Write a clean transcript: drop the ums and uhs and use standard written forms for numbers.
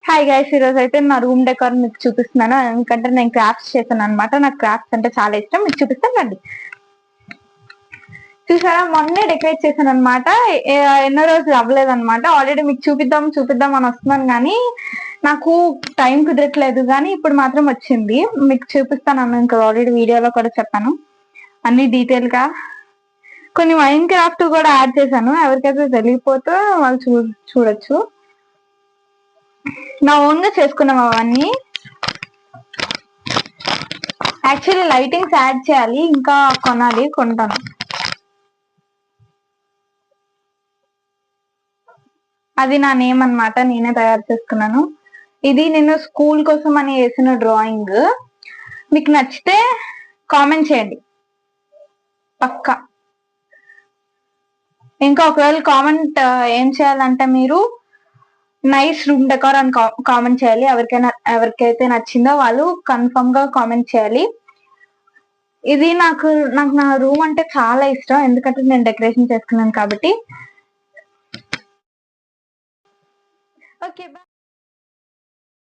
Hi guys, ఈరోజు అయితే నా రూమ్ డెకార్ మీకు చూపిస్తున్నాను. ఎందుకంటే నేను క్రాఫ్ట్స్ చేశాను అనమాట. నాకు క్రాఫ్ట్స్ అంటే చాలా ఇష్టం. మీకు చూపిస్తాను రండి. చూసారా, మొన్నే డెకరేట్ చేశాను అనమాట. ఎన్నో రోజులు అవ్వలేదన్నమాట. ఆల్రెడీ మీకు చూపిద్దాం అని వస్తున్నాను, కానీ నాకు టైం కుదరట్లేదు. కానీ ఇప్పుడు మాత్రం వచ్చింది, మీకు చూపిస్తాను. ఇంకా ఆల్రెడీ వీడియోలో కూడా చెప్పాను అన్ని డీటెయిల్ గా. కొన్ని మైన్ క్రాఫ్ట్ కూడా యాడ్ చేశాను. ఎవరికైతే తెలియకపోతే వాళ్ళు చూడొచ్చు. నా ఓన్ గా చేసుకున్నాం అవన్నీ. యాక్చువల్లీ లైటింగ్స్ యాడ్ చేయాలి, ఇంకా కొంటాను. అది నా నేమ్ అన్నమాట, నేనే తయారు చేసుకున్నాను. ఇది నేను స్కూల్ కోసం అని వేసిన డ్రాయింగ్. మీకు నచ్చితే కామెంట్ చేయండి పక్కా. ఇంకా ఒకవేళ కామెంట్ ఏం చేయాలంటే మీరు నైస్ రూమ్ డెకార్ అని కామెంట్ చేయాలి. ఎవరికైతే నచ్చిందో వాళ్ళు కన్ఫర్మ్ గా కామెంట్ చేయాలి. ఇది నాకు నా రూమ్ అంటే చాలా ఇష్టం, ఎందుకంటే నేను డెకరేషన్ చేసుకున్నాను కాబట్టి. ఓకే.